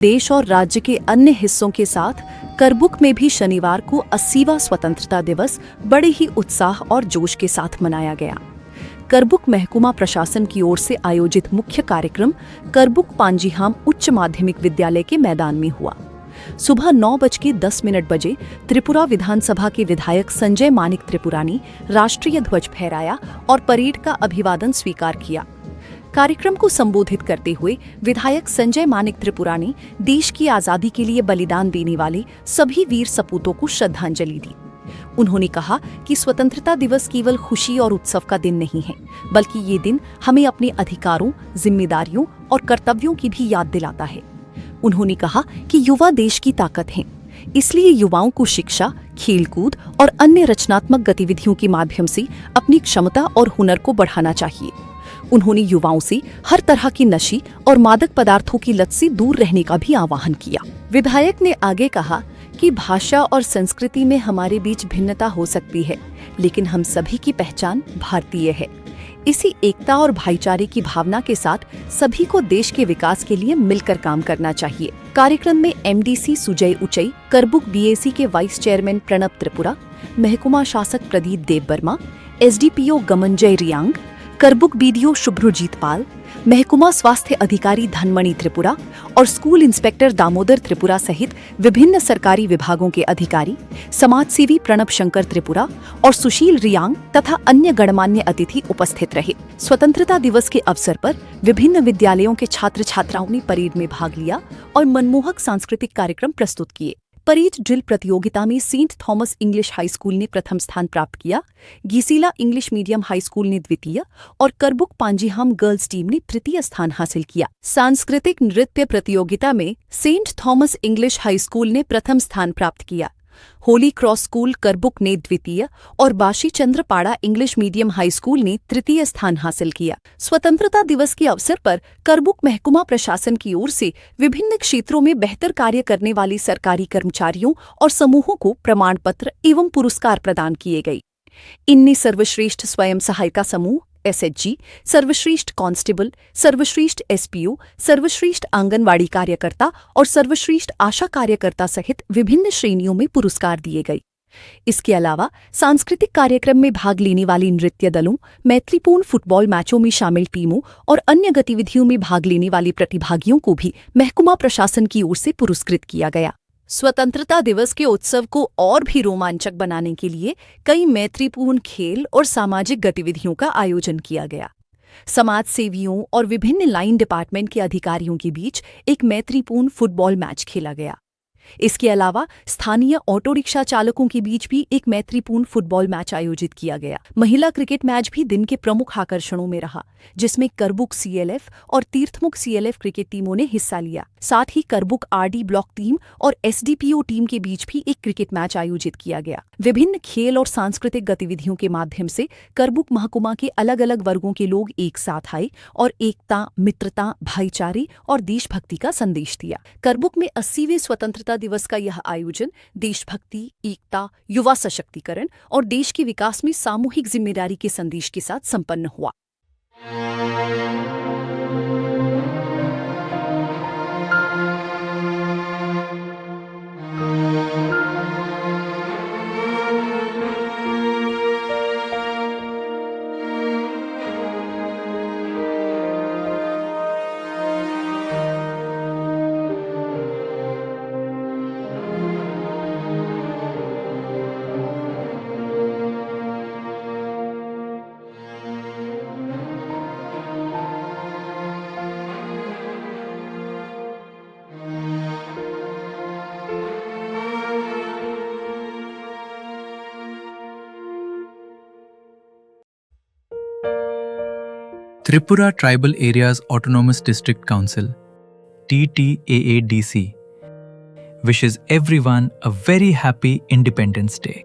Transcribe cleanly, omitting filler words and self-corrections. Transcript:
देश और राज्य के अन्य हिस्सों के साथ करबुक में भी शनिवार को 80वां स्वतंत्रता दिवस बड़े ही उत्साह और जोश के साथ मनाया गया। करबुक महकुमा प्रशासन की ओर से आयोजित मुख्य कार्यक्रम करबुक पांजीहाम उच्च माध्यमिक विद्यालय के मैदान में हुआ। सुबह 9:10 बजे त्रिपुरा विधानसभा के विधायक संजय मानिक त्रिपुरानी राष्ट्रीय ध्वज फहराया और परेड का अभिवादन स्वीकार किया। कार्यक्रम को संबोधित करते हुए विधायक संजय मानिक त्रिपुरानी देश की आजादी के लिए बलिदान देने वाले सभी वीर सपूतों को श्रद्धांजलि दी। उन्होंने कहा कि स्वतंत्रता दिवस केवल खुशी और उत्सव का दिन नहीं है, बल्कि ये दिन हमें अपने अधिकारों, जिम्मेदारियों और कर्तव्यों की भी याद दिलाता है। उन्होंने कहा कि युवा देश की ताकत हैं, इसलिए युवाओं को शिक्षा, खेलकूद और अन्य रचनात्मक गतिविधियों के माध्यम से अपनी क्षमता और हुनर को बढ़ाना चाहिए। उन्होंने युवाओं से हर तरह की नशे और मादक पदार्थों की लत से दूर रहने का भी आह्वान किया। विधायक ने आगे कहा कि भाषा और संस्कृति में हमारे बीच भिन्नता हो सकती है, लेकिन हम सभी की पहचान भारतीय है। इसी एकता और भाईचारे की भावना के साथ सभी को देश के विकास के लिए मिलकर काम करना चाहिए। कार्यक्रम में एमडीसी सुजय उचई, करबुक बीएसी के वाइस चेयरमैन प्रणब त्रिपुरा, महकुमा शासक प्रदीप देव वर्मा, एसडीपीओ गमनजय रियांग, करबुक बीडीओ शुभ्रुजीत पाल, महकुमा स्वास्थ्य अधिकारी धनमणि त्रिपुरा और स्कूल इंस्पेक्टर दामोदर त्रिपुरा सहित विभिन्न सरकारी विभागों के अधिकारी, समाजसेवी प्रणब शंकर त्रिपुरा और सुशील रियांग तथा अन्य गणमान्य अतिथि उपस्थित रहे। स्वतंत्रता दिवस के अवसर पर विभिन्न विद्यालयों के छात्र छात्राओं ने परेड में भाग लिया और मनमोहक सांस्कृतिक कार्यक्रम प्रस्तुत किए। परेड ड्रिल प्रतियोगिता में Saint Thomas English High school ने प्रथम स्थान प्राप्त किया, Gisela English medium high school ने द्वितीय और करबुक पांजीहाम गर्ल्स टीम ने तृतीय स्थान हासिल किया। सांस्कृतिक नृत्य प्रतियोगिता में Saint Thomas English High school ने प्रथम स्थान प्राप्त किया, होली क्रॉस स्कूल करबुक ने द्वितीय और Bashi Chandrapada English medium high school ने तृतीय स्थान हासिल किया। स्वतंत्रता दिवस के अवसर पर करबुक महकुमा प्रशासन की ओर से विभिन्न क्षेत्रों में बेहतर कार्य करने वाले सरकारी कर्मचारियों और समूहों को प्रमाण पत्र एवं पुरस्कार प्रदान किए गए। इनमें सर्वश्रेष्ठ स्वयं सहायता समूह एसएचजी, सर्वश्रेष्ठ कांस्टेबल, सर्वश्रेष्ठ एसपीओ, सर्वश्रेष्ठ आंगनवाड़ी कार्यकर्ता और सर्वश्रेष्ठ आशा कार्यकर्ता सहित विभिन्न श्रेणियों में पुरस्कार दिए गए। इसके अलावा सांस्कृतिक कार्यक्रम में भाग लेने वाले नृत्य दलों, मैत्रीपूर्ण फुटबॉल मैचों में शामिल टीमों और अन्य गतिविधियों में भाग लेने वाले प्रतिभागियों को भी महकुमा प्रशासन की ओर से पुरस्कृत किया गया। स्वतंत्रता दिवस के उत्सव को और भी रोमांचक बनाने के लिए कई मैत्रीपूर्ण खेल और सामाजिक गतिविधियों का आयोजन किया गया। समाज सेवियों और विभिन्न लाइन डिपार्टमेंट के अधिकारियों के बीच एक मैत्रीपूर्ण फुटबॉल मैच खेला गया। इसके अलावा स्थानीय ऑटो रिक्शा चालकों के बीच भी एक मैत्रीपूर्ण फुटबॉल मैच आयोजित किया गया। महिला क्रिकेट मैच भी दिन के प्रमुख आकर्षणों में रहा, जिसमें करबुक सीएलएफ और तीर्थमुख सीएलएफ क्रिकेट टीमों ने हिस्सा लिया। साथ ही करबुक आरडी ब्लॉक टीम और एसडीपीओ टीम के बीच भी एक क्रिकेट मैच आयोजित किया गया। विभिन्न खेल और सांस्कृतिक गतिविधियों के माध्यम से करबुक महकुमा के अलग अलग वर्गों के लोग एक साथ आए और एकता, मित्रता, भाईचारे और देशभक्ति का संदेश दिया। करबुक में 80वें स्वतंत्रता दिवस का यह आयोजन देशभक्ति, एकता, युवा सशक्तिकरण और देश के विकास में सामूहिक जिम्मेदारी के संदेश के साथ संपन्न हुआ। Tripura Tribal Areas Autonomous District Council (TTAADC) wishes everyone a very happy Independence Day.